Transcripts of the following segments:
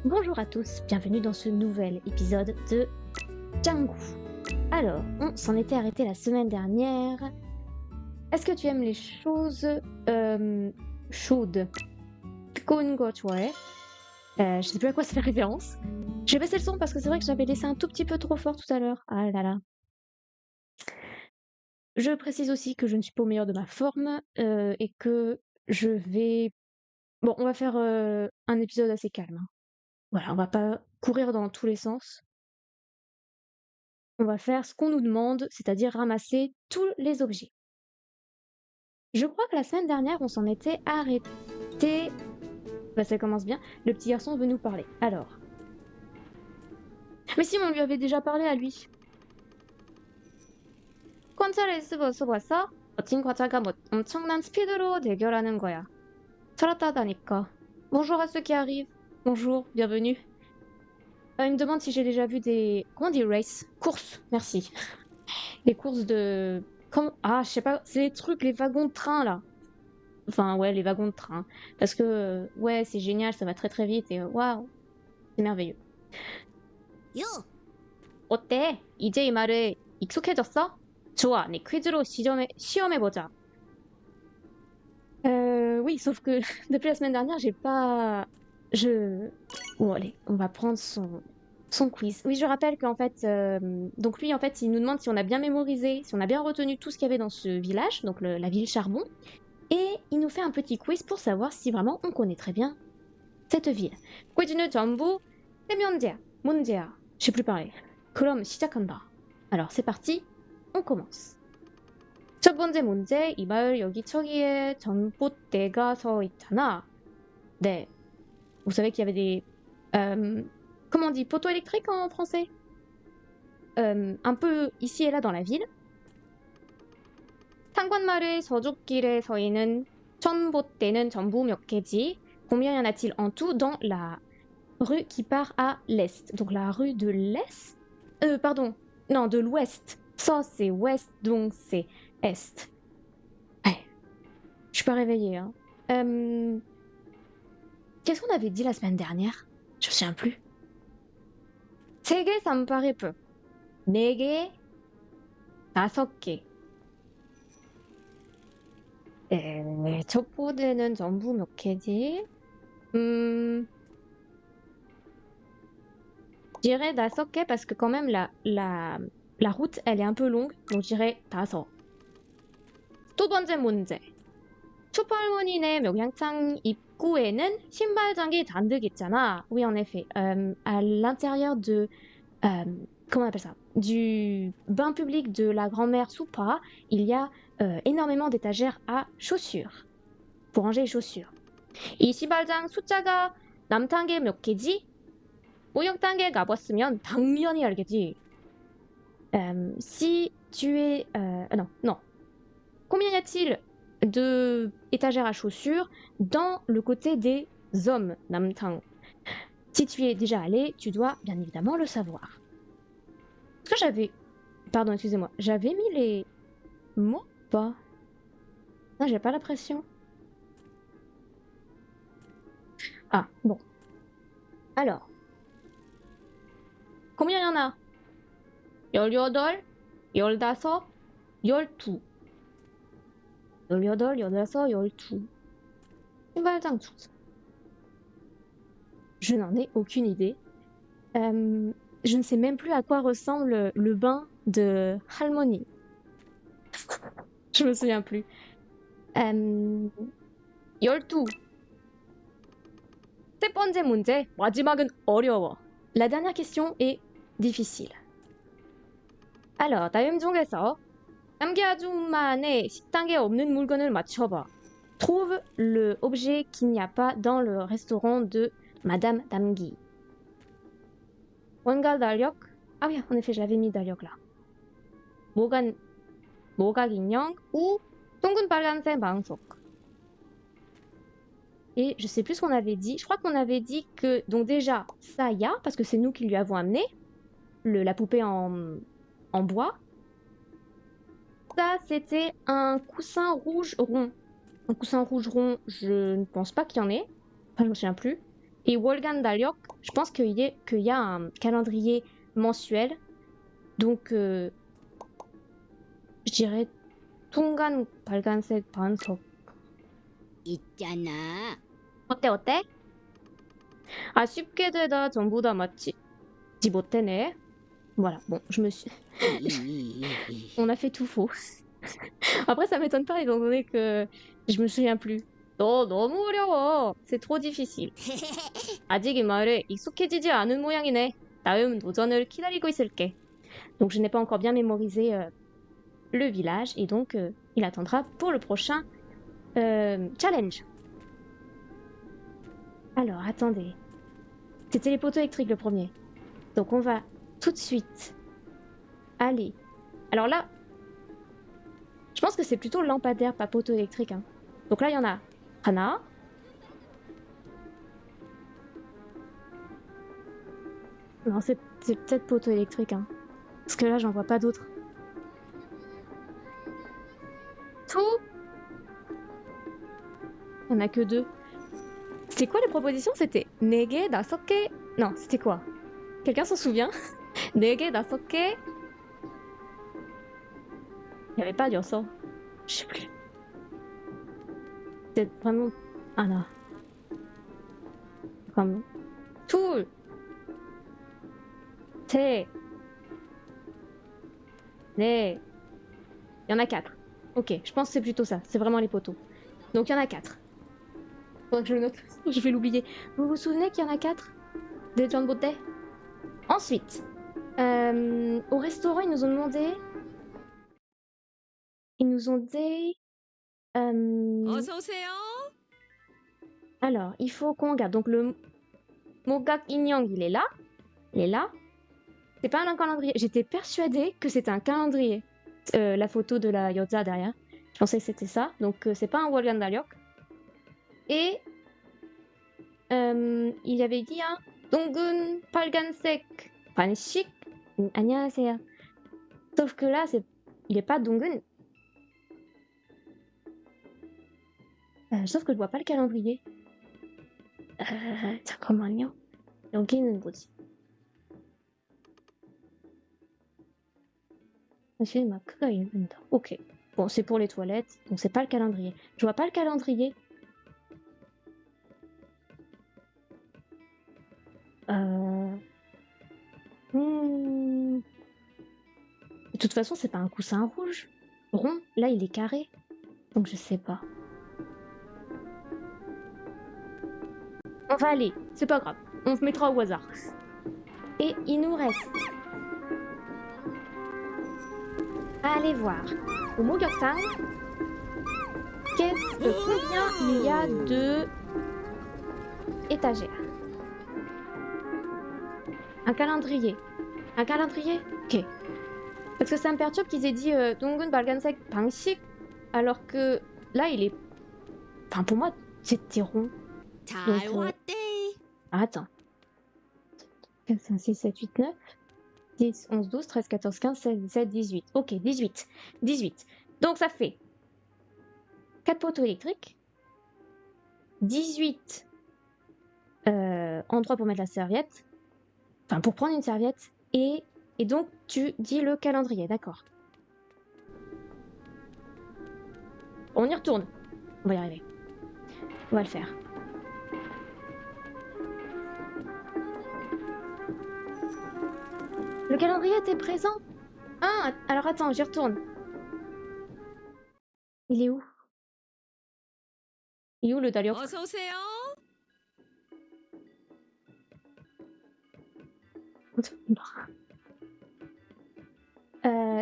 Bonjour à tous, bienvenue dans ce nouvel épisode de Django. Alors, on s'en était arrêté la semaine dernière. Est-ce que tu aimes les choses chaudes? 뜨거운 거 좋아해? Je sais plus à quoi ça fait référence. J'ai baissé le son parce que c'est vrai que j'avais laissé un tout petit peu trop fort tout à l'heure. Ah là là. Je précise aussi que je ne suis pas au meilleur de ma forme et que je vais... Bon, on va faire un épisode assez calme, hein. Voilà, on va pas courir dans tous les sens. On va faire ce qu'on nous demande, c'est-à-dire ramasser tous les objets. Je crois que la semaine dernière, on s'en était arrêté. Bah, ça commence bien. Le petit garçon veut nous parler. Alors. Mais si, on lui avait déjà parlé à lui. 관찰을 쓰고 멋진 과자가 엄청난 스피드로 대결하는 거야. 살았다다니까. Bonjour à ceux qui arrivent. Bonjour, bienvenue. Il me demande si j'ai déjà vu des... Comment on dit race? Courses, merci. Les courses de... Ah, je sais pas, c'est les trucs, les wagons de train, là. Enfin, ouais, les wagons de train. Parce que, ouais, c'est génial, ça va très très vite et waouh, c'est merveilleux. 요! 어때? 이제 이 말에 익숙해졌어? 좋아, 네 퀴즈로 시험해보자. Oui, sauf que depuis la semaine dernière, j'ai pas... Bon, allez, on va prendre son quiz. Oui, je rappelle qu'en fait, donc lui, en fait, il nous demande si on a bien mémorisé, si on a bien retenu tout ce qu'il y avait dans ce village, donc la ville Charbon, et il nous fait un petit quiz pour savoir si vraiment on connaît très bien cette ville. 퀴즈는 전부 문제야. Je sais plus parler. 그럼 시작한다. Alors c'est parti, on commence. 첫 번째 문제, 이 마을 여기저기에 전봇대가 서 있잖아. 네. Vous savez qu'il y avait des... comment on dit, poteaux électriques en français? Un peu ici et là dans la ville. 상관마을 서쪽길에 서 있는 전봇대는 전부 몇 개지? Combien y en a-t-il en tout dans la rue qui part à l'est? Donc la rue de l'est? Pardon, non, de l'ouest. Ça, c'est ouest, donc c'est est. Ouais, je suis pas réveillée, hein. Qu'est-ce qu'on avait dit la semaine dernière? Je me souviens plus. 3개, ça me paraît peu. 4개, 5개. 첩보대는 전부 몇 개지? Je dirais 5개 parce que quand même la route elle est un peu longue, donc je dirais 5. 두 번째 문제. 슈퍼할머니네 명량창 입구에는 신발장이 잔뜩 있잖아. Oui, en effet. À l'intérieur de... comment on appelle ça? Du bain public de la grand-mère Soupa, il y a énormément d'étagères à chaussures. Pour ranger les chaussures. 이 신발장 숫자가 남탕에 몇 개지? 무역단계 가봤으면 당연히 알겠지. Si tu es... non, non. Combien y a-t-il de étagères à chaussures dans le côté des hommes, namtang? Si tu y es déjà allé, tu dois bien évidemment le savoir. Est-ce que j'avais... Pardon, excusez-moi. J'avais mis les mots ou pas? Non, j'ai pas l'impression. Ah, bon. Alors. Combien y en a? 18, 15, 12. 18, 15, 12. 신발장 숫자. Je n'en ai aucune idée. Je ne sais même plus à quoi ressemble le bain de Halmoni. Je me souviens plus. 12. 세 번째 문제. 마지막은 어려워. La dernière question est difficile. Alors, 다음 중에서 남기 아줌마네 식당에 없는 물건을 맞춰봐. Trouve le objet qu'il n'y a pas dans le restaurant de Madame Damgi. 원가 달력? Ah oui, en effet, j'avais mis 달력 là. 모각 인형 ou 둥근 빨간색 망석. Et je sais plus ce qu'on avait dit. Je crois qu'on avait dit que, donc déjà, ça y a, parce que c'est nous qui lui avons amené la poupée en bois. Ça, c'était un coussin rouge rond. Un coussin rouge rond, je ne pense pas qu'il y en ait. Enfin, je me souviens plus. Et Wolgan Dalyok, je pense qu'il y a un calendrier mensuel. Donc, je dirais 통간 빨간색 반석. 있잖아. 어때? 아, 쉽게 되다 전부 다 맞지 못해네. Voilà, bon, on a fait tout faux. Après, ça m'étonne pas étant donné que je me souviens plus. 너 너무 어려워. C'est trop difficile. 아직 이 마을에 익숙해지지 않은 모양이네. 다음 도전을 기다리고 있을게. Donc, je n'ai pas encore bien mémorisé le village et donc il attendra pour le prochain challenge. Alors, attendez. C'était les poteaux électriques le premier. Donc, on va tout de suite aller. Alors là, je pense que c'est plutôt lampadaire, pas poteau électrique. Hein. Donc là, il y en a Hana. Non, c'est peut-être poteau électrique. Hein. Parce que là, j'en vois pas d'autres. Tout. Il n'y en a que 2. C'était quoi les propositions? C'était Nege, Dasoke. Non, c'était quoi? Quelqu'un s'en souvient? Nege, Dasoke. Il n'y avait pas d'Urso. Je sais plus. C'est vraiment. Ah non. Comme. Toul. T. Ne. Il y en a 4. Ok, je pense que c'est plutôt ça. C'est vraiment les poteaux. Donc il y en a 4. Faudrait que je le note. Je vais l'oublier. Vous vous souvenez qu'il y en a 4 des John Botte? Ensuite, au restaurant, ils nous ont demandé. Alors, il faut qu'on regarde. Donc, le Mogak Inyang, il est là. Il est là. C'est pas un calendrier. J'étais persuadée que c'était un calendrier. La photo de la Yodza derrière. Je pensais que c'était ça. Donc, c'est pas un Wolgan Dalyok. Et il avait dit un Dongun Palgansek Panshik. 안녕하세요. Sauf que là, il est pas Dongun. Sauf que je vois pas le calendrier. 잠깐만요. 여기는 뭐지? 사실 마크가 있는다. Ok. Bon, c'est pour les toilettes, donc c'est pas le calendrier. Je vois pas le calendrier. De toute façon, c'est pas un coussin rouge. Rond, là, il est carré. Donc je sais pas. On va aller, c'est pas grave. On se mettra au hasard. Et il nous reste à aller voir au Mogursan combien il y a de étagères. Un calendrier. Un calendrier? Ok. Parce que ça me perturbe qu'ils aient dit Dongun Balgansek Pangshik alors que là il est. Enfin pour moi c'était rond. Donc, attends. 4, 5, 6, 7, 8, 9, 10, 11, 12, 13, 14, 15, 16, 17, 18. Ok, 18. 18. Donc ça fait 4 poteaux électriques, 18 endroits pour mettre la serviette, enfin pour prendre une serviette, et donc tu dis le calendrier, d'accord. On y retourne. On va y arriver. On va le faire. Le calendrier était présent? Ah, alors attends, j'y retourne. Il est où? Il est où le Dalyok?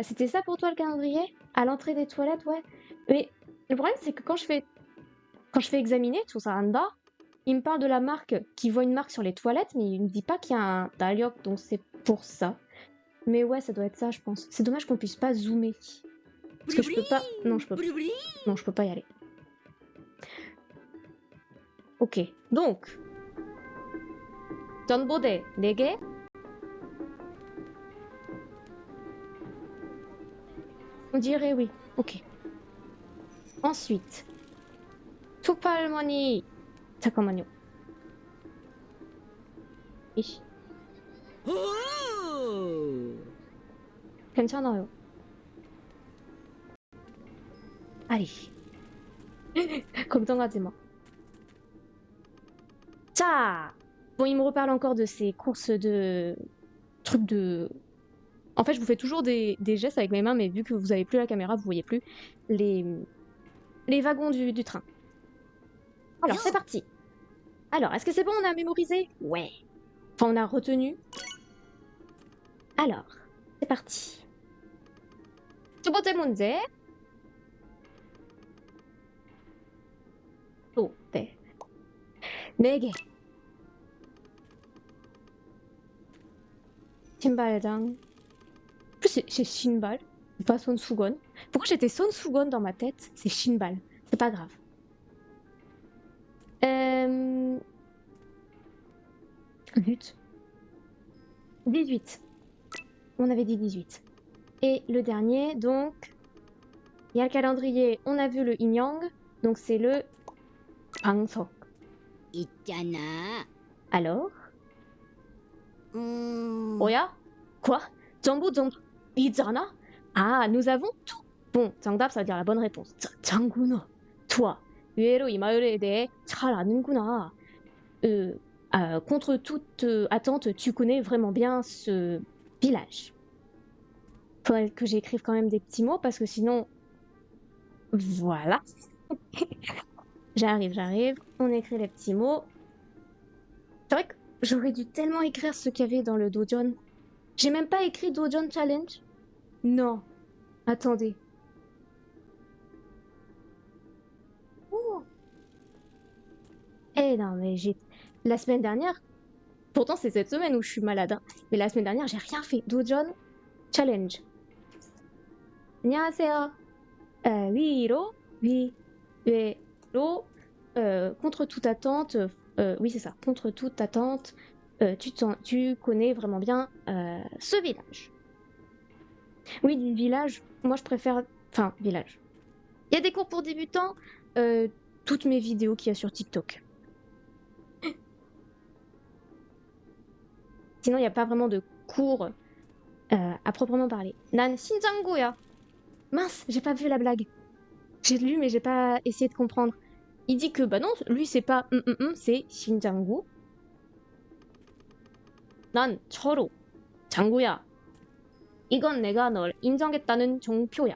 C'était ça pour toi le calendrier? À l'entrée des toilettes, ouais. Mais le problème c'est que quand je fais examiner tout ça, il me parle de la marque, qui voit une marque sur les toilettes, mais il me dit pas qu'il y a un Dalyok, donc c'est pour ça. Mais ouais, ça doit être ça, je pense. C'est dommage qu'on puisse pas zoomer. Parce que je peux pas. Non, je peux pas y aller. Ok, donc. 전보대 4개. On dirait oui. Ok. Ensuite. 투팔머니. 잠깐만요. 이씨, 오! 괜찮아요. 아이, 걱정하지 마. Ça. Bon, il me reparle encore de ses courses de... trucs de... En fait, je vous fais toujours des gestes avec mes mains, mais vu que vous avez plus la caméra, vous voyez plus les, les wagons du train. Alors, Yo! c'est parti. Alors, est-ce que c'est bon, on a mémorisé? Ouais. Enfin, on a retenu. Alors, c'est parti. 두 번째 문제. 또, 네. 4개. 신발장. En plus, c'est Shinbal, pas Son Sugon. Pourquoi j'étais Son Sugon dans ma tête? C'est Shinbal. C'est pas grave. But. 18. On avait dit 18. Et le dernier, donc, il y a le calendrier, on a vu le yin-yang, donc c'est le Pangsok. 있잖아. Alors? Oya? Quoi? Jambu Jang Izana? Ah, nous avons tout. Bon, 정답, ça veut dire la bonne réponse. 장군아, toi, 의외로 이 마을에 대해 잘 아는구나. Contre toute attente, tu connais vraiment bien ce village. Faudrait que j'écrive quand même des petits mots parce que sinon, voilà. J'arrive. On écrit les petits mots. C'est vrai que j'aurais dû tellement écrire ce qu'il y avait dans le dojon. J'ai même pas écrit dojon challenge. Non. Attendez. Oh. Eh non, mais j'ai... La semaine dernière, pourtant c'est cette semaine où je suis malade, hein, mais la semaine dernière, j'ai rien fait. Dojon challenge. 안녕하세요. 위로, 위로, contre toute attente, oui c'est ça, contre toute attente, tu connais vraiment bien ce village. Oui, du village, moi je préfère, enfin village. Il y a des cours pour débutants, toutes mes vidéos qu'il y a sur TikTok. Sinon il n'y a pas vraiment de cours à proprement parler. 난 신장구야. Mince, j'ai pas vu la blague. J'ai lu mais j'ai pas essayé de comprendre. Il dit que bah non, lui c'est pas c'est 신장구. 난 철호, 장구야. 이건 내가 널 인정했다는 종표야.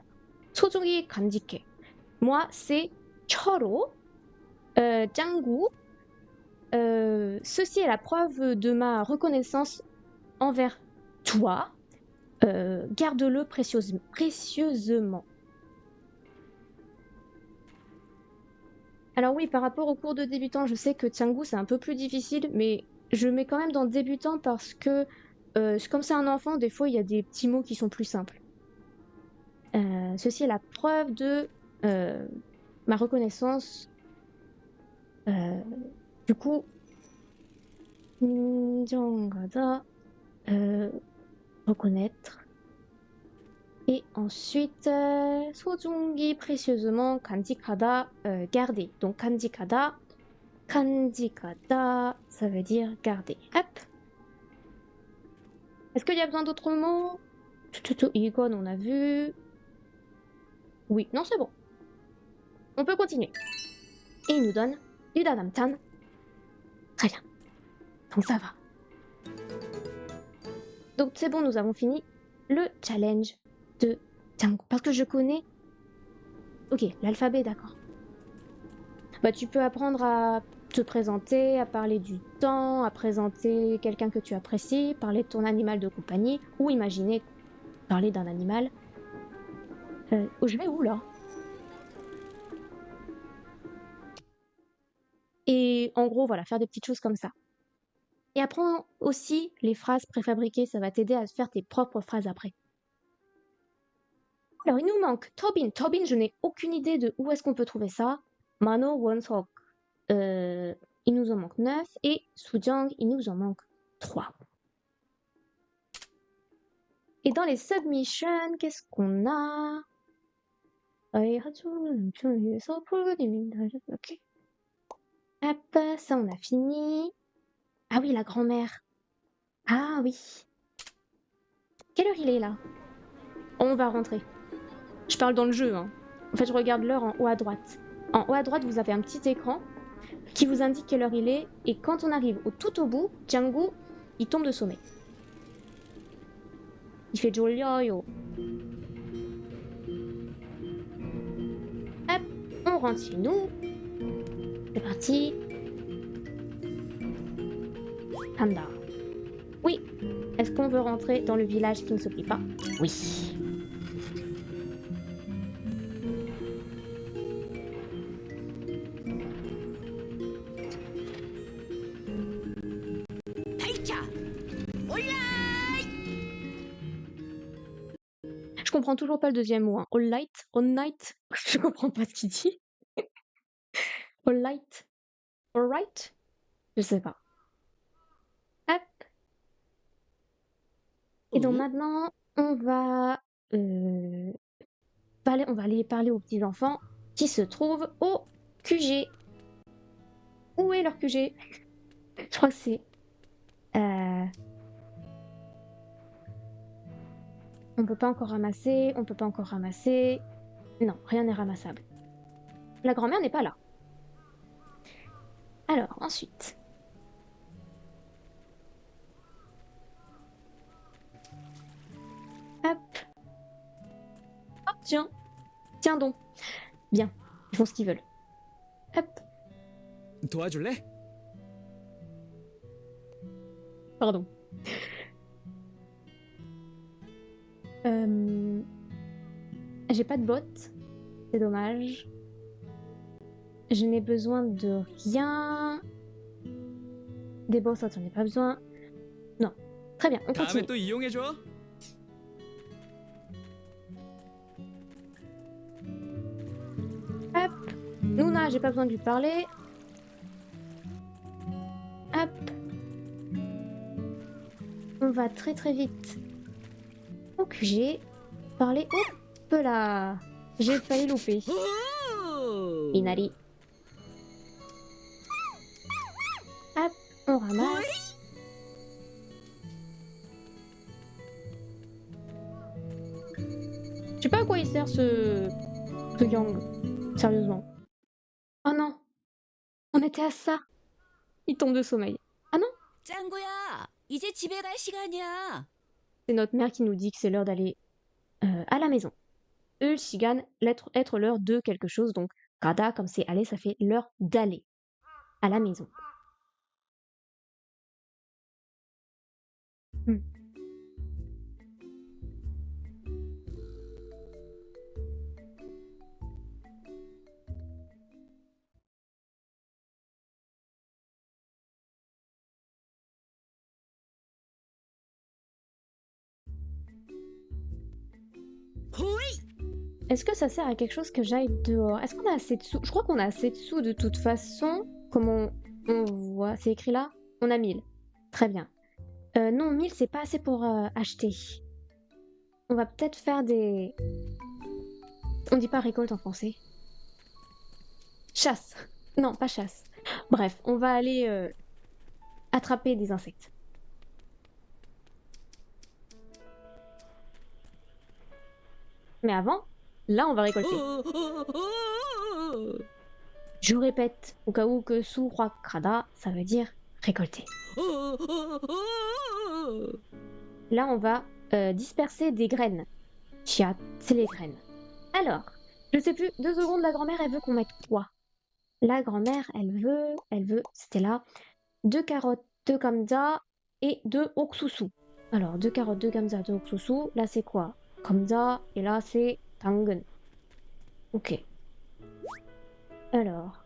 소중히 간직해. Moi c'est 철호, 짱구. Ceci est la preuve de ma reconnaissance envers toi. Garde-le précieusement. Alors oui, par rapport au cours de débutant, je sais que Tsangu c'est un peu plus difficile, mais je mets quand même dans débutant parce que comme c'est un enfant, des fois il y a des petits mots qui sont plus simples. Ceci est la preuve de ma reconnaissance. Du coup, 인정하다, reconnaître. Et ensuite, 소중히 précieusement, 간직하다, garder. Donc 간직하다, 간직하다, ça veut dire garder. Hop. Est-ce qu'il y a besoin d'autres mots? Igon, on a vu. Oui, non, c'est bon. On peut continuer. Et il nous donne 유다남탄. Très bien. Donc ça va. Donc c'est bon, nous avons fini le challenge de Django. Parce que je connais... Ok, l'alphabet, d'accord. Bah tu peux apprendre à te présenter, à parler du temps, à présenter quelqu'un que tu apprécies, parler de ton animal de compagnie, ou imaginer parler d'un animal. Je vais où là? Et en gros, voilà, faire des petites choses comme ça. Et apprends aussi les phrases préfabriquées, ça va t'aider à faire tes propres phrases après. Alors, il nous manque Tobin. Tobin, je n'ai aucune idée de où est-ce qu'on peut trouver ça. Mano Wonseok, il nous en manque 9. Et Sujang, il nous en manque 3. Et dans les submissions, qu'est-ce qu'on a? Ok. Hop, ça on a fini. Ah oui, la grand-mère. Ah oui. Quelle heure il est là? On va rentrer. Je parle dans le jeu, hein. En fait, je regarde l'heure en haut à droite. En haut à droite, vous avez un petit écran qui vous indique quelle heure il est. Et quand on arrive tout au bout, Django, il tombe de sommeil. Il fait Jolioyo. Hop, on rentre chez nous. C'est parti. Panda. Oui. Est-ce qu'on veut rentrer dans le village qui ne s'oublie pas? Oui. 타이차 올라. Je comprends toujours pas le deuxième mot. Hein. All light, all night. Je comprends pas ce qu'il dit. All light, all right. Je sais pas. Hop. Et donc maintenant, on va aller parler aux petits enfants qui se trouvent au QG. Où est leur QG? Je crois que c'est. On peut pas encore ramasser, on peut pas encore ramasser. Non, rien n'est ramassable. La grand-mère n'est pas là. Alors, ensuite. Hop. Oh, tiens. Tiens donc. Bien. Ils font ce qu'ils veulent. Hop. 도와줄래? Pardon. J'ai pas de bottes. C'est dommage. Je n'ai besoin de rien. Des bosses, j'en ai pas besoin. Non. Très bien, on 다음에 continue. 또 이용해줘. Hop. Luna, j'ai pas besoin de lui parler. Hop. On va très très vite au QG. Parler. Hop là. J'ai failli louper. Inari. Hop, on ramasse. Je sais pas à quoi il sert ce yang. Sérieusement. Oh non. On était à ça. Il tombe de sommeil. Ah non. 짱구야, 이제 집에 갈 시간이야. C'est notre mère qui nous dit que c'est l'heure d'aller à la maison. Shigan, être l'heure de quelque chose. Donc, Gada, comme c'est aller, ça fait l'heure d'aller à la maison. Est-ce que ça sert à quelque chose que j'aille dehors? Est-ce qu'on a assez de sous? Je crois qu'on a assez de sous de toute façon. Comme on voit, c'est écrit là? On a 1000. Très bien. Non, 1000, c'est pas assez pour acheter. On va peut-être faire des... On dit pas récolte en français. Chasse. Non, pas chasse. Bref, on va aller attraper des insectes. Mais avant, là, on va récolter. Je répète, au cas où que Surwa Krada, ça veut dire récolter. Là, on va disperser des graines. Chiat, c'est les graines. Alors, je sais plus, 2 secondes, la grand-mère, elle veut qu'on mette quoi? La grand-mère, elle veut, c'était là, 2 carottes, 2 kamza et 2 oksusu. Alors, 2 carottes, 2 kamza, 2 oksusu, là c'est quoi? Kamza, et là c'est 당근. Ok. Alors,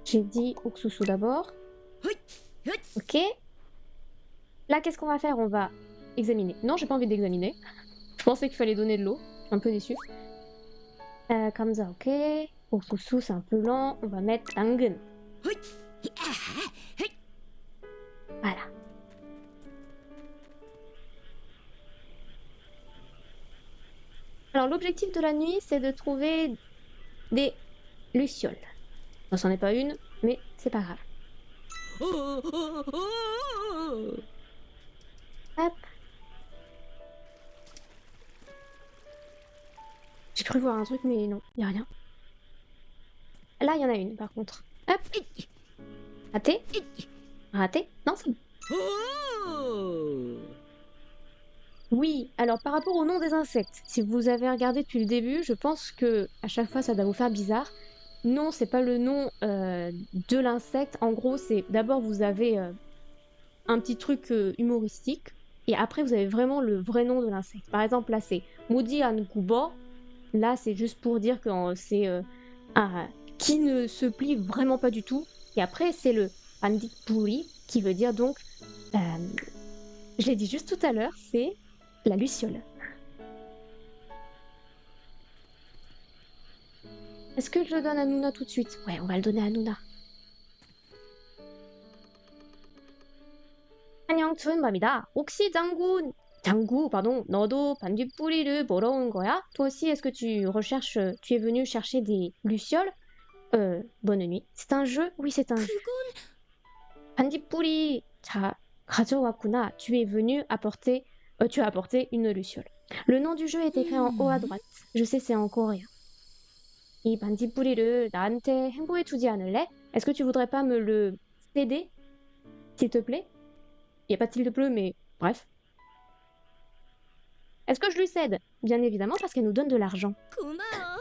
j'ai dit oksusu d'abord. Ok. Là, qu'est-ce qu'on va faire? On va examiner. Non, j'ai pas envie d'examiner. Je pensais qu'il fallait donner de l'eau. Je suis un peu déçue. Comme ça, ok. Oksusu, c'est un peu lent. On va mettre 당근. Voilà. Alors, l'objectif de la nuit, c'est de trouver des lucioles. Non, c'en est pas une, mais c'est pas grave. Hop. J'ai cru voir un truc, mais non, y a rien. Là, il y en a une, par contre. Hop. Raté. Raté. Non, c'est bon. Oui, alors par rapport au nom des insectes, si vous avez regardé depuis le début, je pense que à chaque fois ça doit vous faire bizarre. Non, c'est pas le nom de l'insecte. En gros, c'est d'abord vous avez un petit truc humoristique, et après vous avez vraiment le vrai nom de l'insecte. Par exemple, là c'est Moudi Ankubo. Là, c'est juste pour dire que c'est un qui ne se plie vraiment pas du tout. Et après, c'est le Pandipuri, qui veut dire donc, je l'ai dit juste tout à l'heure, c'est la luciole. Est-ce que je le donne à Nuna tout de suite? Ouais, on va le donner à Nuna. 안녕, 좋은 밤이다. 혹시 pardon, 너도 반딧불이를 보러 온 거야? Toi aussi, est-ce que tu recherches, tu es venu chercher des lucioles? Bonne nuit. C'est un jeu? Oui, c'est un jeu. 반딧불이 가져왔구나. Tu es venu apporter, tu as apporté une luciole. Le nom du jeu est écrit en haut à droite. Je sais, c'est en coréen. 이 반딧불이를 나한테 행보해 주지 않을래? Est-ce que tu voudrais pas me le céder, s'il te plaît? Il n'y a pas de tilde bleu, mais bref. Est-ce que je lui cède? Bien évidemment, parce qu'elle nous donne de l'argent. 고마워.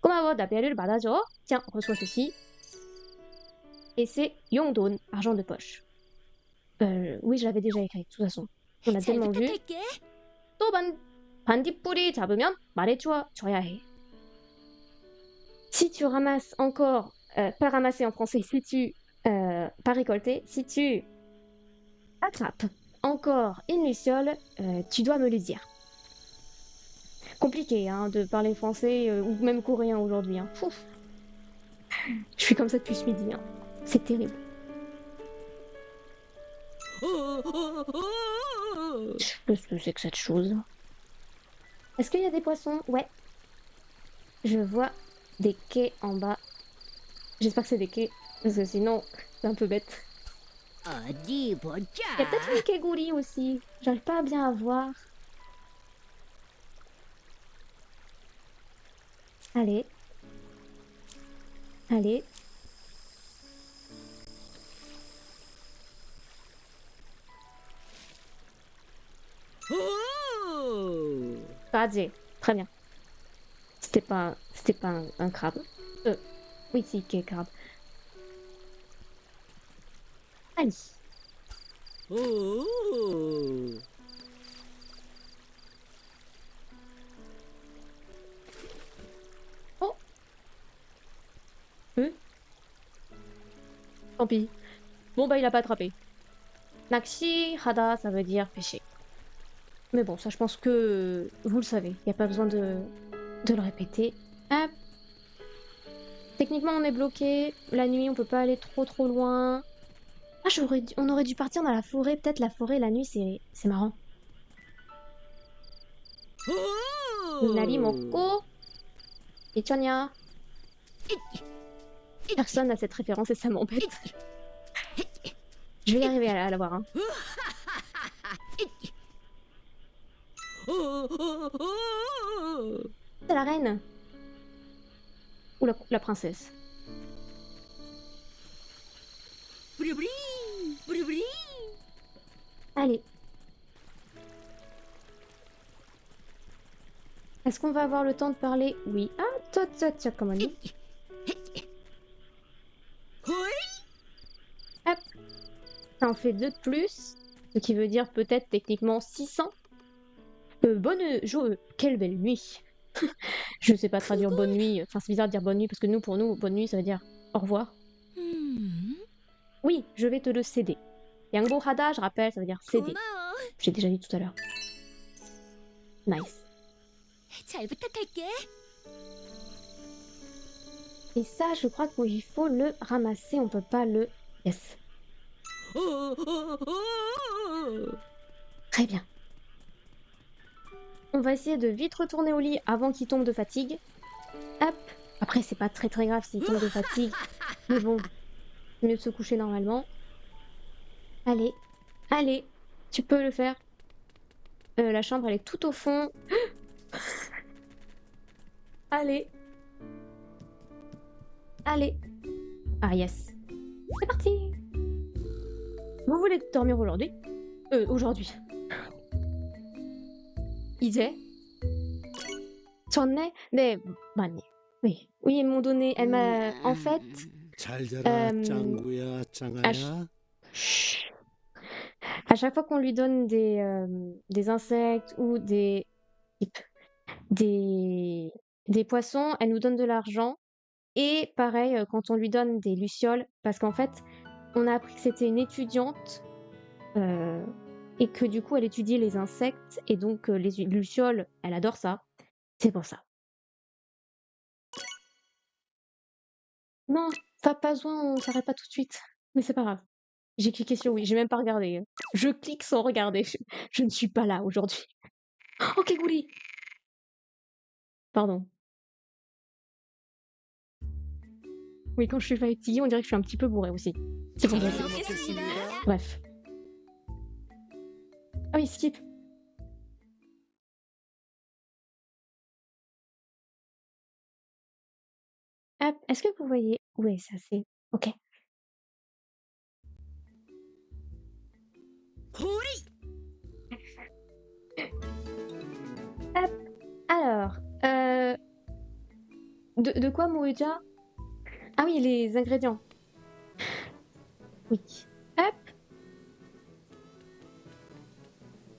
고마워, 나 배를 받아줘. Tiens, reçois ceci. Et c'est 용돈, argent de poche. Oui, je l'avais déjà écrit, de toute façon. On a 잘 tellement vu. 부탁할게. 또 반딧불이 잡으면 말해줘야 해. Si tu ramasses encore, pas ramasser en français, si tu, pas récolter, si tu attrapes encore une luciole, tu dois me le dire. Compliqué hein, de parler français ou même coréen aujourd'hui. Hein. Je suis comme ça depuis ce midi. Hein. C'est terrible. Qu'est-ce que c'est que cette chose? Est-ce qu'il y a des poissons? Ouais. Je vois des quais en bas. J'espère que c'est des quais, parce que sinon, c'est un peu bête. 어디 보자. Il y a peut-être une kégouri aussi. J'arrive pas à bien à voir. Allez. Allez. Radie. Très bien. C'était pas un crabe. Oui, si, quai crabe. Allez. Oh. Tant pis. Bon bah il a pas attrapé. Nakshi hada, ça veut dire pêcher. Mais bon, ça je pense que vous le savez. Il n'y a pas besoin de le répéter. Hop. Techniquement on est bloqué. La nuit on peut pas aller trop loin. Ah, on aurait dû partir dans la forêt. Peut-être la forêt la nuit c'est marrant. Nari Moko. Ichonya. Personne n'a cette référence et ça m'embête. Je vais y arriver à la voir. Hein. C'est la reine. Ou la princesse. 부리부리. 부리부리. Allez. Est-ce qu'on va avoir le temps de parler? Oui. Ah, tiens, comme on dit. Hop. Ça en fait 2 de plus. Ce qui veut dire peut-être techniquement 600. Quelle belle nuit. Je ne sais pas traduire bonne nuit. Enfin, c'est bizarre de dire bonne nuit parce que pour nous, bonne nuit, ça veut dire au revoir. Oui, je vais te le céder. Yangbo Hada, je rappelle, ça veut dire céder. J'ai déjà dit tout à l'heure. Nice. 잘 부탁할게. Et ça, je crois qu'il faut le ramasser. On peut pas le... Yes. Très bien. On va essayer de vite retourner au lit avant qu'il tombe de fatigue. Hop. Après, c'est pas très grave s'il tombe de fatigue. Mais bon, mieux de se coucher normalement. Allez, allez, tu peux le faire. La chambre, elle est tout au fond. Allez, allez. Ah yes. C'est parti. Vous voulez dormir aujourd'hui? Aujourd'hui. 이제? 전에? 네, 많이. Oui. Oui, ils m'ont donné. Elle m'a. En fait. 잘 자라 euh, 짱구야 à, 짱아야. Chut. À chaque fois qu'on lui donne des insectes ou des, des poissons, elle nous donne de l'argent. Et pareil, quand on lui donne des lucioles, parce qu'en fait, on a appris que c'était une étudiante euh, et que du coup, elle étudie les insectes et donc les lucioles, elle adore ça. C'est pour ça. Non, pas besoin, on s'arrête pas tout de suite. Mais c'est pas grave. J'ai cliqué sur oui, j'ai même pas regardé. Je clique sans regarder. Je ne suis pas là aujourd'hui. Oh, Keguri! Pardon. Oui, quand je suis fatiguée, on dirait que je suis un petit peu bourrée aussi. C'est pour ça. 잘 먹겠습니다. Bref. Ah oui, skip. Hop, est-ce que vous voyez où est ça c'est? Ok. 호리. Hop. Alors, de quoi Moeja? Ah oui, les ingrédients. Oui. Hop.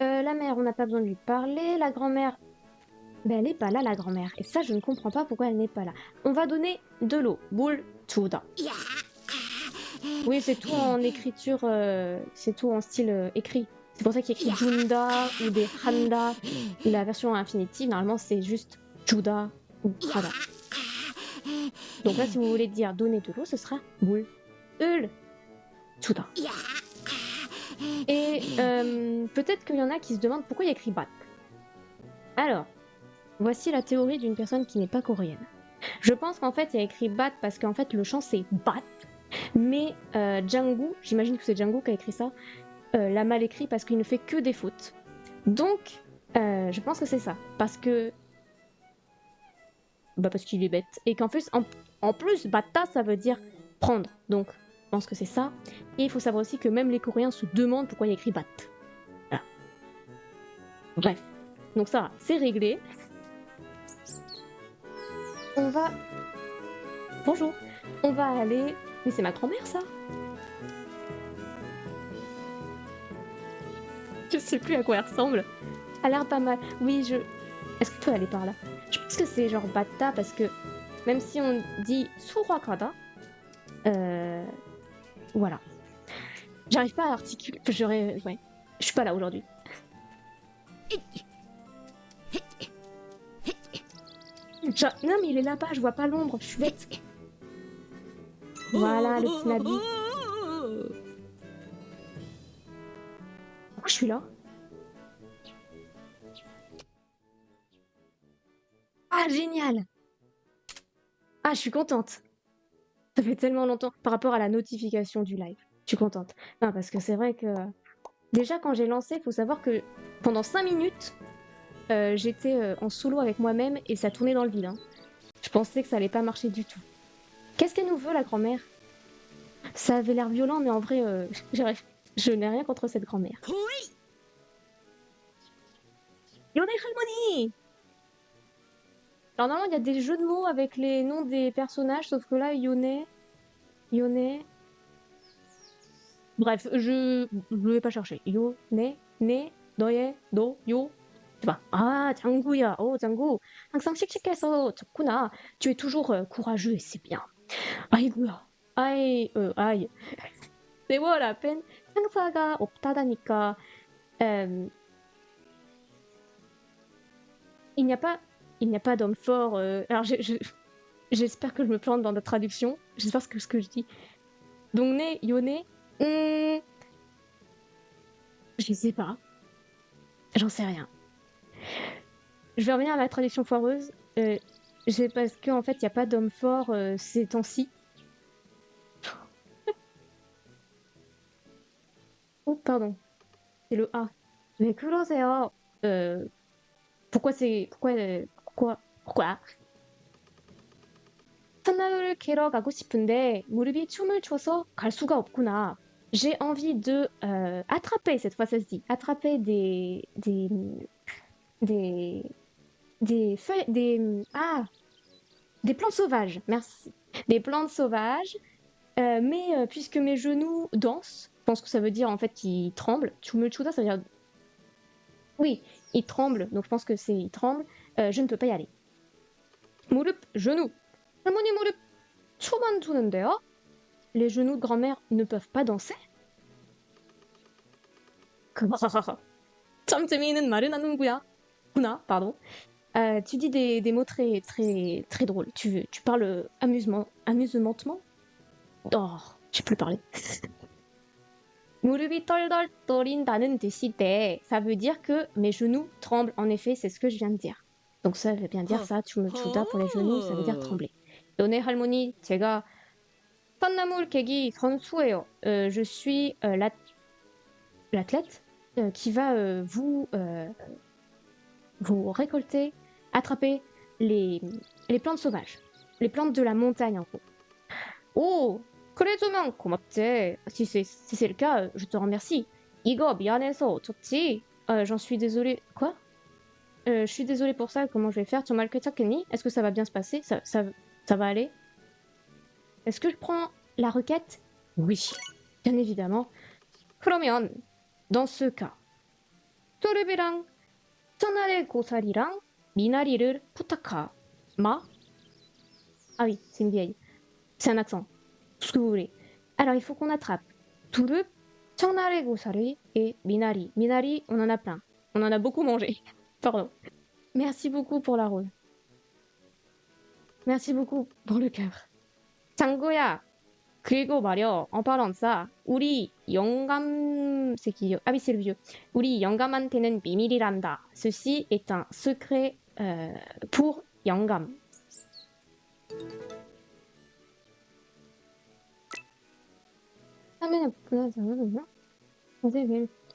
La mère, on n'a pas besoin de lui parler. La grand-mère, ben elle n'est pas là, la grand-mère. Et ça, je ne comprends pas pourquoi elle n'est pas là. On va donner de l'eau. Boule, tuda. 야. Oui, c'est tout en écriture, c'est tout en style écrit. C'est pour ça qu'il y a écrit Junda ou des Handa. La version infinitive, normalement, c'est juste Juda ou Hada. Donc là, si vous voulez dire donner de l'eau, ce sera boule, ul, Juda. 야. Et peut-être qu'il y en a qui se demandent pourquoi il y a écrit bat. Alors, voici la théorie d'une personne qui n'est pas coréenne. Je pense qu'en fait, il y a écrit bat parce qu'en fait, le chant c'est bat. Mais Django, j'imagine que c'est Django qui a écrit ça, l'a mal écrit parce qu'il ne fait que des fautes. Donc, je pense que c'est ça. Parce que. Bah, parce qu'il est bête. Et qu'en plus, en plus, bata, ça veut dire prendre. Donc, je pense que c'est ça. Et il faut savoir aussi que même les Coréens se demandent pourquoi il y a écrit bat. Voilà. Bref. Donc, ça, c'est réglé. On va. Bonjour. On va aller. Mais c'est ma grand-mère, ça? Je sais plus à quoi elle ressemble. Elle a l'air pas mal. Oui, je. Est-ce que tu peux aller par là? Je pense que c'est genre Bata parce que même si on dit Surakada, voilà. J'arrive pas à articuler. J'aurais. Ouais. Je suis pas là aujourd'hui. Non, mais il est là-bas, je vois pas l'ombre, je suis bête. Voilà, le petit Nabi. Pourquoi je suis là? Ah, génial! Ah, je suis contente. Ça fait tellement longtemps par rapport à la notification du live. Je suis contente. Non, parce que c'est vrai que déjà quand j'ai lancé, il faut savoir que pendant 5 minutes, j'étais en solo avec moi-même et ça tournait dans le vide. Hein. Je pensais que ça allait pas marcher du tout. Qu'est-ce qu'elle nous veut, la grand-mère? Ça avait l'air violent, mais en vrai, je n'ai rien contre cette grand-mère. 호리. Yone Halmoni! Alors normalement, il y a des jeux de mots avec les noms des personnages, sauf que là, Yone... Bref, je ne vais pas chercher. Yone, ne, 너의, 너, 요. Tu vois. Ah, 장구야. Oh, 장구. 항상 씩씩해서 좋구나. Tu es toujours courageux et c'est bien. 아이고야. 아이. C'est bon, la peine. 상사가 없다다니까. Il n'y a pas d'homme fort. Alors, j'espère que je me plante dans la traduction. J'espère que ce que je dis. Donc, né, Yone. Je sais pas. J'en sais rien. Je vais revenir à la traduction foireuse. C'est parce qu'en fait, il n'y a pas d'homme fort ces temps-ci. Oh, pardon. C'est le A. 왜 그러세요? pourquoi? 산나우를 캐러 가고 싶은데 무릎이 춤을 춰서 갈 수가 없구나. J'ai envie de attraper, cette fois ça se dit, attraper des, des feuilles, des plantes sauvages, merci. Des plantes sauvages, mais puisque mes genoux dansent, je pense que ça veut dire en fait qu'ils tremblent. Chumulchuda, ça veut dire. Oui, ils tremblent, donc je pense que c'est ils tremblent. Je ne peux pas y aller. 무릎, genou. 할머니 무릎 춤안 추는데요? Les genoux de grand-mère ne peuvent pas danser? 참 재미있는 말을 하는구나. Pardon. Tu dis des mots très, très, très drôles. Tu parles amusementement? Oh, je sais plus parler. 무릎이 덜덜 떨린다는 뜻인데, ça veut dire que mes genoux tremblent. En effet, c'est ce que je viens de dire. Donc ça veut bien dire ça, chuda pour les genoux, ça veut dire trembler. 너네 할머니, 제가 산나물 캐기 선수예요. Je suis l'athlète qui va vous récolter, attraper les plantes sauvages, les plantes de la montagne en gros. Oh, 그래주면 고맙지. Si c'est le cas, je te remercie. 이거 미안해서 어쩌지? J'en suis désolée. Quoi? Je suis désolée pour ça, comment je vais faire? Est-ce que ça va bien se passer? Ça va aller? Est-ce que je prends la requête? Oui, bien évidemment. 그러면, dans ce cas, 토르비랑 천알의 고사리랑 미나리를 부탁하. 마? Ah oui, c'est une vieille. C'est un accent. Tout ce que vous voulez. Alors, il faut qu'on attrape Turup, 천알의 고사리 et Minari. Minari, on en a plein. On en a beaucoup mangé. Pardon. Merci beaucoup pour la rose. Merci beaucoup pour le cœur. 장구야, 그리고 말여, en parlant de ça, 우리 영감, c'est qui? Ah oui, c'est le vieux. 우리 영감한테는 비밀이란다. Ceci est un secret pour 영감.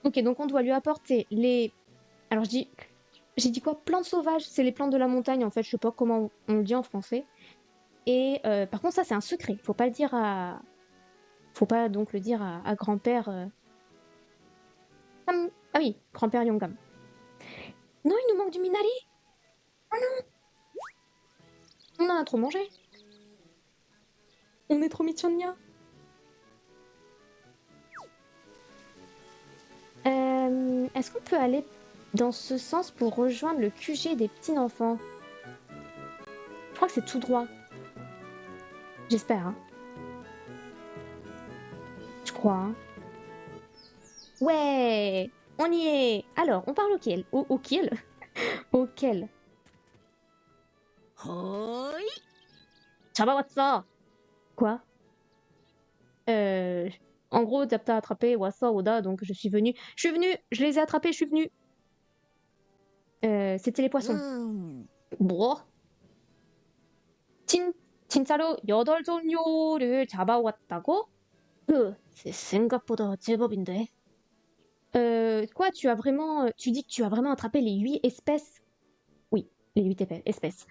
Ok, donc on doit lui apporter les... Alors j'ai dit quoi? Plantes sauvages, c'est les plantes de la montagne en fait, je sais pas comment on le dit en français. Et par contre ça c'est un secret, faut pas le dire à... Faut pas donc le dire à grand-père... Ah oui, grand-père Yongam. Non, il nous manque du Minari. Oh non. On en a trop mangé. On est trop michonnia. Est-ce qu'on peut aller dans ce sens pour rejoindre le QG des petits-enfants? Je crois que c'est tout droit. J'espère, hein. Je crois, hein. Ouais, on y est. Alors, on parle auquel? Auquel? Auquel? 호이. 잡아왔어. Quoi? En gros, t'as attrapé Wassa, Oda, donc je suis venue. Je suis venue, je les ai attrapés, je suis venue. C'était les poissons. 뭐? 진짜로 8종류를 잡아왔다고? c'est 생각보다 제법인데. Quoi, tu dis que tu as vraiment attrapé les 8 espèces? Oui, les 8 espèces.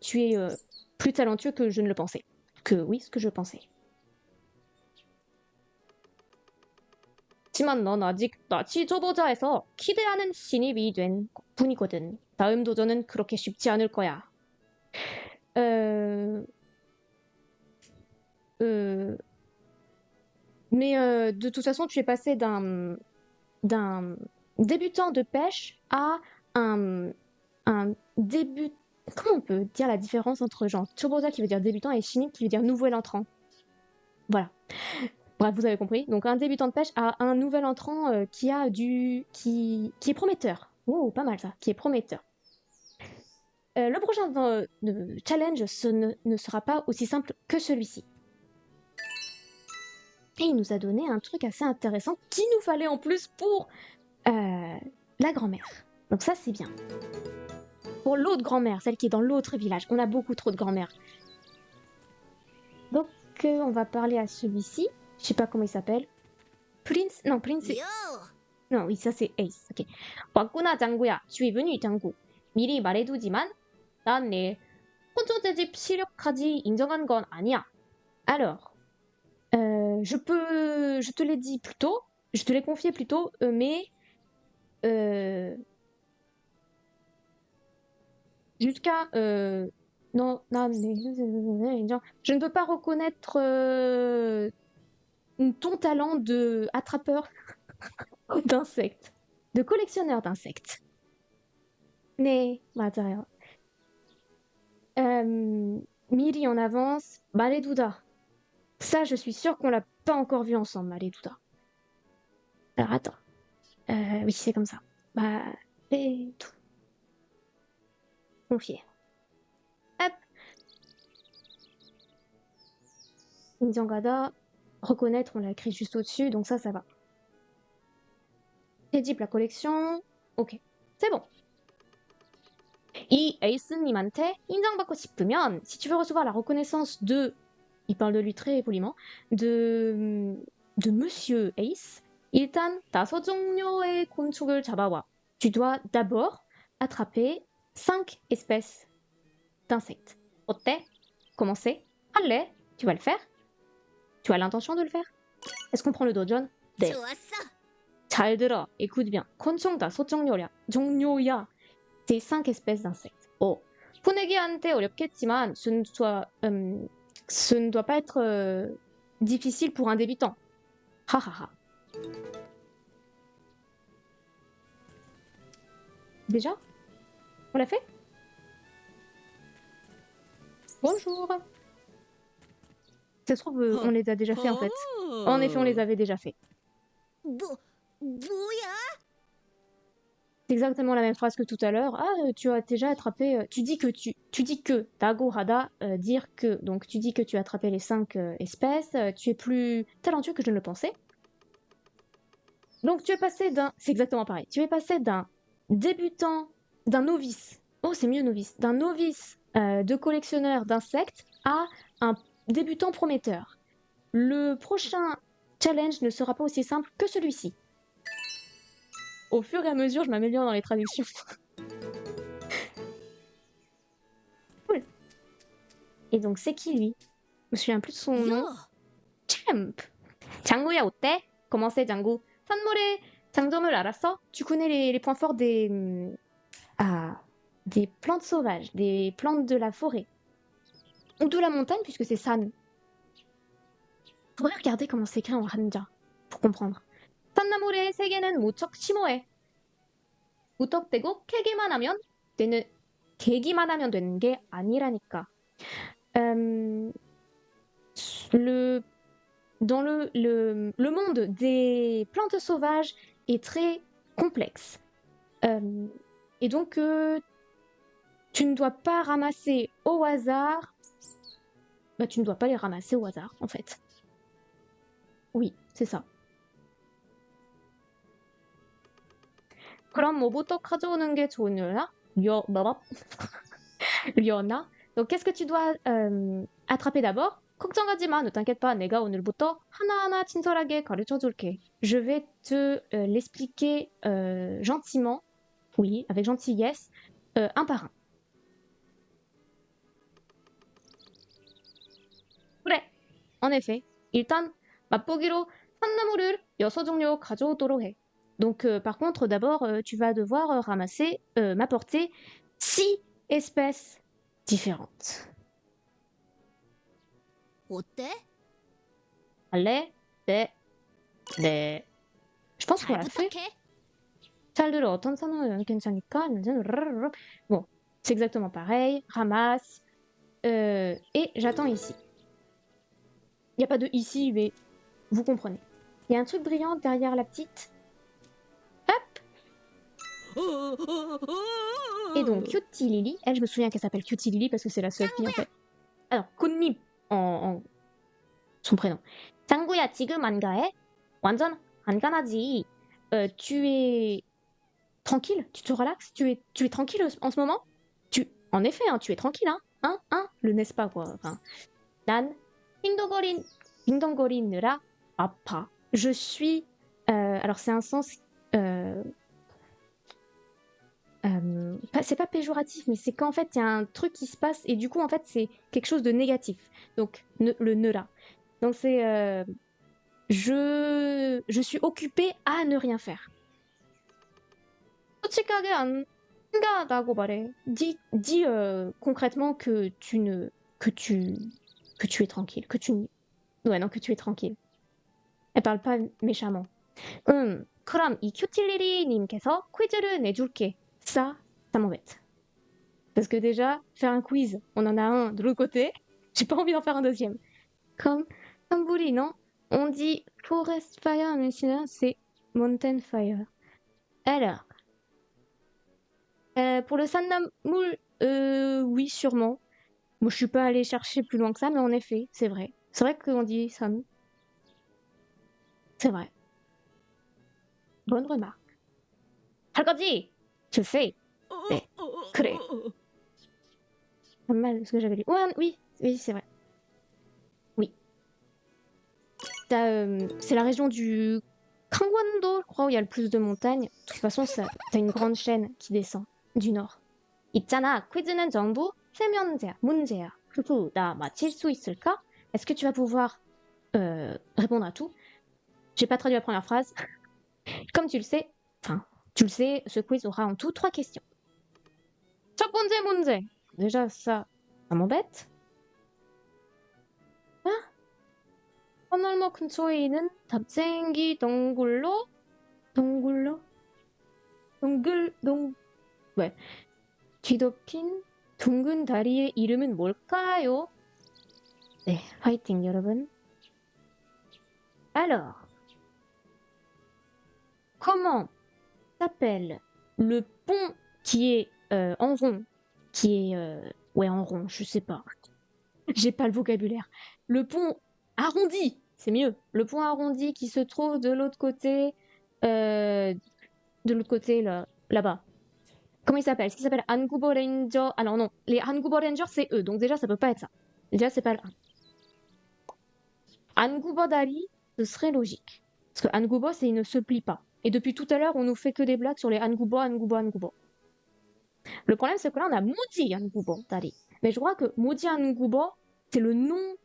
Tu es plus talentueux que je ne le pensais. Oui, ce que je pensais. 하지만 넌 아직 나치 초보자에서 기대하는 신입이 된 분이거든. 다음 도전은 그렇게 쉽지 않을 거야. Mais de toute façon, tu es passé d'un débutant de pêche à un début... Comment on peut dire la différence entre genre choboza qui veut dire débutant et shinip qui veut dire nouvel entrant? Voilà. Bref, vous avez compris. Donc un débutant de pêche à un nouvel entrant qui est prometteur. Oh, pas mal ça, qui est prometteur. Le prochain challenge ne sera pas aussi simple que celui-ci. Et il nous a donné un truc assez intéressant qu'il nous fallait en plus pour la grand-mère. Donc ça, c'est bien. Pour l'autre grand-mère, celle qui est dans l'autre village. On a beaucoup trop de grand-mères. Donc, on va parler à celui-ci. Je sais pas comment il s'appelle. Prince? Non, Prince. Yo. Non, oui, ça c'est Ace. Ok. 왔구나, 장구야. Tu es venu, 장구. 미리 말해두지만 난 내 혼조대집 시력까지 인정한 건 아니야. Alors, je te l'ai dit plus tôt, je te l'ai confié plus tôt, mais jusqu'à non, non, je ne peux pas reconnaître ton talent de attrapeur d'insectes, de collectionneur d'insectes. 네, 맞아요. 미리 en avance, 말해두다. Ça, je suis sûre qu'on l'a pas encore vu ensemble, 말해두다. Alors attends. Oui, c'est comme ça. 말해두. Confier. Hop. 인정가다. Reconnaître, on l'a écrit juste au-dessus, donc ça va. Édipe la collection. Ok. C'est bon. 이 에이스님한테 인정받고 싶으면, si tu veux recevoir la reconnaissance de, il parle de lui très poliment, de Monsieur Ace, 일단 5종류의 곤충을 잡아와. Tu dois d'abord attraper 5 espèces d'insectes. 어때? Comment c'est? 할래? Tu vas le faire? Tu as l'intention de le faire? Est-ce qu'on prend le dojon? 네. 좋았어. 잘 들어. Écoute bien. 곤충 5종류야. 종류야. C'est 5 espèces d'insectes. 푸내기한테 어렵겠지만 ce ne doit pas être difficile pour un débutant. Hahaha. Déjà? On l'a fait? Bonjour. Ça se trouve, on les a déjà fait en fait. En effet, on les avait déjà fait. 뭐야? C'est exactement la même phrase que tout à l'heure. Ah, tu as déjà attrapé. Tu dis que Dago Hada, dire que. Donc tu dis que tu as attrapé les 5 espèces. Tu es plus talentueux que je ne le pensais. Donc tu es passé d'un. C'est exactement pareil. Tu es passé d'un débutant, d'un novice. Oh, c'est mieux novice. D'un novice de collectionneur d'insectes à un débutant prometteur. Le prochain challenge ne sera pas aussi simple que celui-ci. Au fur et à mesure, je m'améliore dans les traductions. Cool. Et donc, c'est qui lui? Je me souviens plus de son nom. 요. Champ. 장구야 어때? Comment c'est, 장구? 산모의 장점을 알았어? Tu connais les points forts des plantes sauvages, des plantes de la forêt. Ou de la montagne, puisque c'est san. Faudrait regarder comment c'est écrit en hanja, pour comprendre. 산나물의 세계는 무척 심오해. 무턱대고 캐기만 하면 되는 게 아니라니까. Dans le monde des plantes sauvages est très complexe. Et donc, tu ne dois pas ramasser au hasard. Tu ne dois pas les ramasser au hasard, en fait. Oui, c'est ça. 그럼 뭐부터 가져오는 게 좋으려나? 려나? Donc, qu'est-ce que tu dois attraper d'abord? 걱정하지 마, ne t'inquiète pas, 내가 오늘부터 하나하나 친절하게 가르쳐줄게. Je vais te l'expliquer gentiment, oui, avec gentillesse, un par un. 그래, en effet, 일단 맛보기로 산나물을 6종류 가져오도록 해. Donc, par contre, d'abord, tu vas devoir m'apporter 6 espèces différentes. 어때? 할래? 네. 네. Je pense qu'on 잘 l'a fait. 부탁해. 잘 들어, 어떤 산업은 괜찮으니까. Bon, c'est exactement pareil. Ramasse. Et j'attends ici. Il n'y a pas de ici, mais vous comprenez. Il y a un truc brillant derrière la petite. Et donc, Cutie Lily, elle, je me souviens qu'elle s'appelle Cutie Lily parce que c'est la seule fille en fait. Alors, Kunni, en son prénom. 장구야, 지금 안 가해? 완전 안 가나지. Tu es tranquille? Tu te relaxes? Tu es tranquille en ce moment? En effet, hein, tu es tranquille, hein? Le n'est-ce pas, quoi. Enfin, 난 빙동거리느라 아파. Je suis Alors c'est un sens... c'est pas péjoratif, mais c'est quand en fait il y a un truc qui se passe et du coup en fait c'est quelque chose de négatif. Donc le ne là. Donc c'est je suis occupée à ne rien faire. 솔직하게 안 한가하다고 말해. Dis concrètement que tu es tranquille, ouais non que tu es tranquille. Elle parle pas méchamment. 그럼 이 큐틸리리님께서 퀴즈를 내줄게. Ça m'embête. Parce que déjà, faire un quiz, on en a un de l'autre côté. J'ai pas envie d'en faire un deuxième. Comme Tamburi, non? On dit Forest Fire, mais sinon c'est Mountain Fire. Alors, pour le Sannamul, oui, sûrement. Moi, je suis pas allée chercher plus loin que ça, mais en effet, c'est vrai. C'est vrai qu'on dit San. C'est vrai. Bonne remarque. 할 거지? Je le sais. 네, 그래. Pas mal ce que j'avais lu. Ouais, oui, oui, c'est vrai. Oui. C'est la région du Kangwon-do, je crois, où il y a le plus de montagnes. De toute façon, t'as une grande chaîne qui descend du nord. 있잖아, 퀴즈는 전부 세 문제야. 그리고 나 맞힐 수 있을까? Est-ce que tu vas pouvoir répondre à tout? J'ai pas traduit la première phrase. Comme tu le sais, ce quiz aura en tout 3 questions. 첫 번째 문제. Déjà, ça m'embête. 헌얼머 근처에 있는 답생기 동굴로 왜? 뒤덮인 둥근 다리의 이름은 뭘까요? 네, 화이팅 여러분. Alors, comment s'appelle le pont qui est en rond, ouais en rond, je sais pas. J'ai pas le vocabulaire. Le pont arrondi, c'est mieux. Le pont arrondi qui se trouve de l'autre côté, là-bas. Comment il s'appelle? Est-ce qu'il s'appelle Angubo Ranger? Alors non, les Angubo Rangers c'est eux, donc déjà ça peut pas être ça. Déjà c'est pas le Angubo Dari, ce serait logique. Parce que Angubo c'est il ne se plie pas. Et depuis tout à l'heure on nous fait que des blagues sur les Angubo. Le problème c'est que là on a Moji Angubo Dari. Mais je crois que Moji Angubo c'est le nom.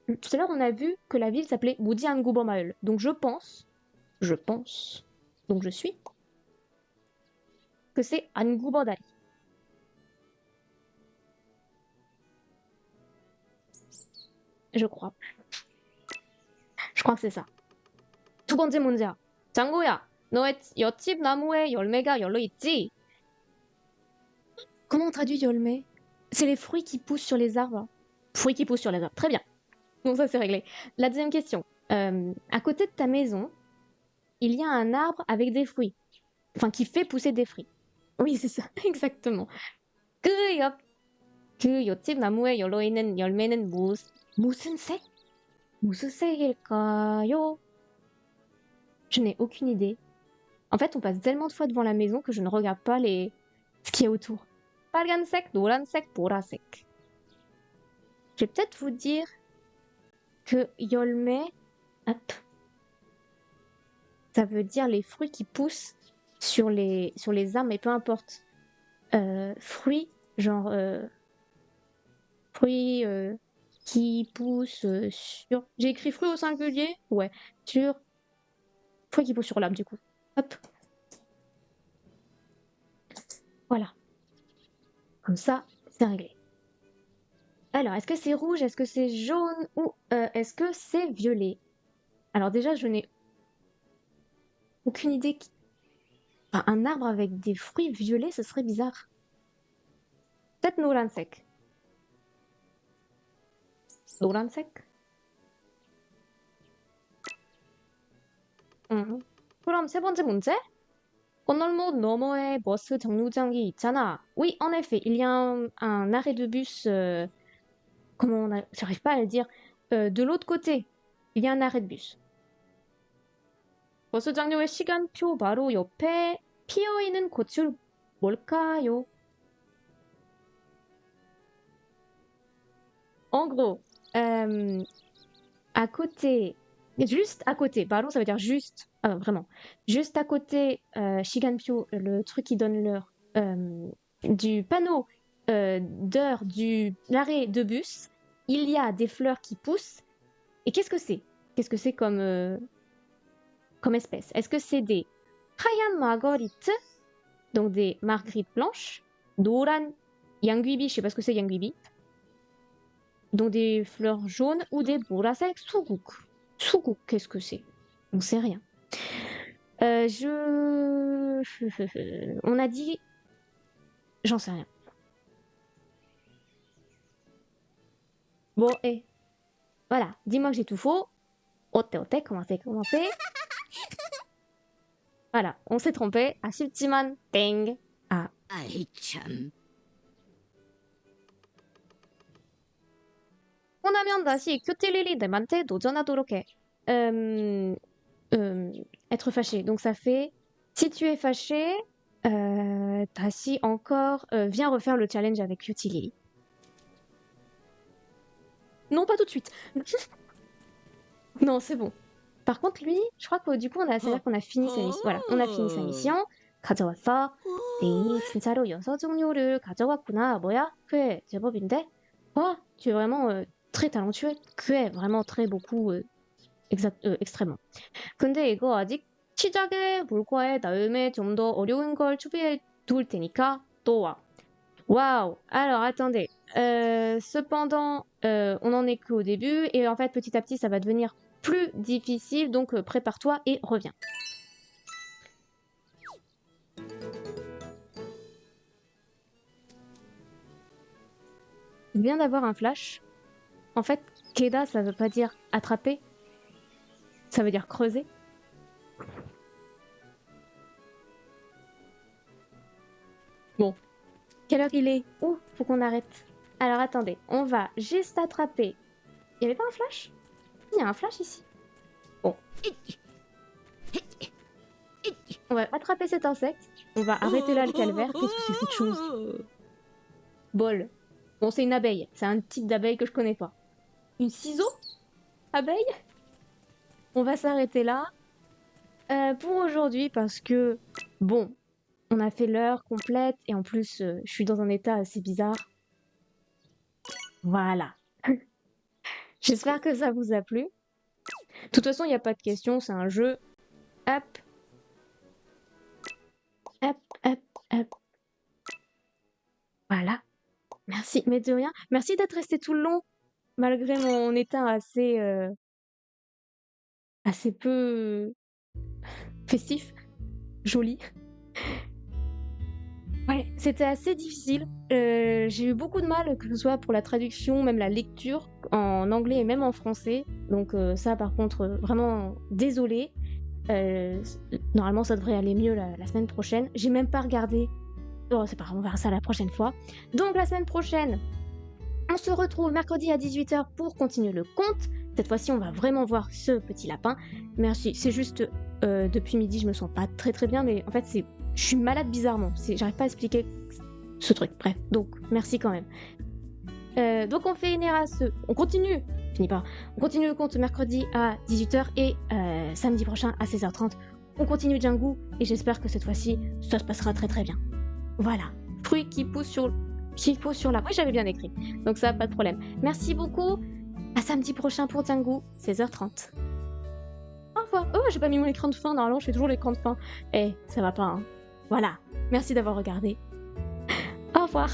Tout à l'heure on a vu que la ville s'appelait Moji Angubo Maul. Donc je pense, donc je suis que c'est Angubo Dari. Je crois. Je crois que c'est ça. 두 번째 문제야. 장고야, 너의 옆집 나무에 열매가 열려있지? Comment on traduit 열매? C'est les fruits qui poussent sur les arbres. Fruits qui poussent sur les arbres. Très bien. Donc ça, c'est réglé. La deuxième question. À côté de ta maison, il y a un arbre avec des fruits. Enfin, qui fait pousser des fruits. Oui, c'est ça. Exactement. 그 옆집 나무에 열려있는 열매는 무슨 색? 무슨 색일까요? Je n'ai aucune idée. En fait, on passe tellement de fois devant la maison que je ne regarde pas ce qu'il y a autour. 빨간색, 노란색, 보라색. Je vais peut-être vous dire que 열매, hop, ça veut dire les fruits qui poussent sur les arbres, mais peu importe. Fruits, genre fruits qui poussent sur... J'ai écrit fruits au singulier? Ouais, sur... Fruits qui poussent sur l'arbre, du coup. Hop. Voilà. Comme ça, c'est réglé. Alors, est-ce que c'est rouge? Est-ce que c'est jaune? Ou est-ce que c'est violet? Alors déjà, je n'ai aucune idée. Enfin, un arbre avec des fruits violets, ce serait bizarre. Peut-être 노란색. 노란색? 그럼 세 번째 문제? 건널목 너머에 버스 정류장이 있잖아. Oui, en effet, il y a un arrêt de bus. J'arrive pas à le dire. De l'autre côté, il y a un arrêt de bus. 버스 장려의 시간표 바로 옆에 피어있는 꽃은 뭘까요? En gros, à côté, juste à côté, 바로 ça veut dire juste vraiment. Juste à côté, Shiganpyo, le truc qui donne l'heure du panneau d'heure l'arrêt de bus, il y a des fleurs qui poussent. Et qu'est-ce que c'est? Qu'est-ce que c'est comme espèce? Est-ce que c'est des Hayan Marguerite, donc des marguerites blanches, Doran Yanguibi, je sais pas ce que c'est Yanguibi, donc des fleurs jaunes, ou des Borasek Suguk. Suguk, qu'est-ce que c'est? On sait rien. On a dit... J'en sais rien. Bon, voilà, dis-moi que j'ai tout faux. Ote, commencez. Voilà, on s'est trompé. 아쉽지만 땡. Ah. 아이 참. 원하면 다시 큐틸리리님한테 도전하도록 해. Être fâché. Donc ça fait, si tu es fâché, 다시 encore, viens refaire le challenge avec Cutilili. Non, pas tout de suite. Non, c'est bon. Par contre, lui, je crois que du coup, c'est-à-dire qu'on a fini sa mission. Voilà, on a fini sa mission. 가져왔어. 네, 진짜로 6종류를 가져왔구나. 뭐야? 그래, 제법인데? Oh, tu es vraiment très talentueux. 그래, vraiment très beaucoup, extrêmement. 근데 이거 아직 시작에 불과해. 다음에 좀 더 어려운 걸 준비해 둘 테니까 또 와. Waouh! Alors, attendez. Cependant, on en est qu'au début. Et en fait, petit à petit, ça va devenir plus difficile. Donc, prépare-toi et reviens. Je viens d'avoir un flash. En fait, Keda, ça veut pas dire attraper. Ça veut dire creuser. Bon. Quelle heure il est? Oh, faut qu'on arrête. Alors attendez, on va juste attraper. Il y avait pas un flash? Il y a un flash ici. Bon. On va attraper cet insecte. On va arrêter là le calvaire. Qu'est-ce que c'est que cette chose? Bol. Bon, c'est une abeille. C'est un type d'abeille que je connais pas. Une ciseau? Abeille? On va s'arrêter là pour aujourd'hui parce que, bon, on a fait l'heure complète et en plus, je suis dans un état assez bizarre. Voilà. J'espère que ça vous a plu. De toute façon, il n'y a pas de question, c'est un jeu. Hop. Hop, hop, hop. Voilà. Merci, mais de rien. Merci d'être resté tout le long, malgré mon état assez peu festif, joli. Ouais, c'était assez difficile. J'ai eu beaucoup de mal, que ce soit pour la traduction, même la lecture, en anglais et même en français. Donc ça, par contre, vraiment désolée. Normalement, ça devrait aller mieux la semaine prochaine. J'ai même pas regardé. Oh, c'est pas grave, on verra ça la prochaine fois. Donc la semaine prochaine, on se retrouve mercredi à 18h pour continuer le conte. Cette fois-ci, on va vraiment voir ce petit lapin. Merci, c'est juste, depuis midi, je me sens pas très très bien, mais en fait, je suis malade bizarrement. J'arrive pas à expliquer ce truc. Bref, donc merci quand même. Donc on continue. On continue le conte mercredi à 18h et samedi prochain à 16h30. On continue Jingu et j'espère que cette fois-ci, ça se passera très très bien. Voilà, fruit qui pousse sur l'arbre. Oui, j'avais bien écrit, donc ça, pas de problème. Merci beaucoup. À samedi prochain pour Jingu, 16h30. Au revoir. Oh, j'ai pas mis mon écran de fin. Normalement, je fais toujours l'écran de fin. Ça va pas, hein. Voilà. Merci d'avoir regardé. Au revoir.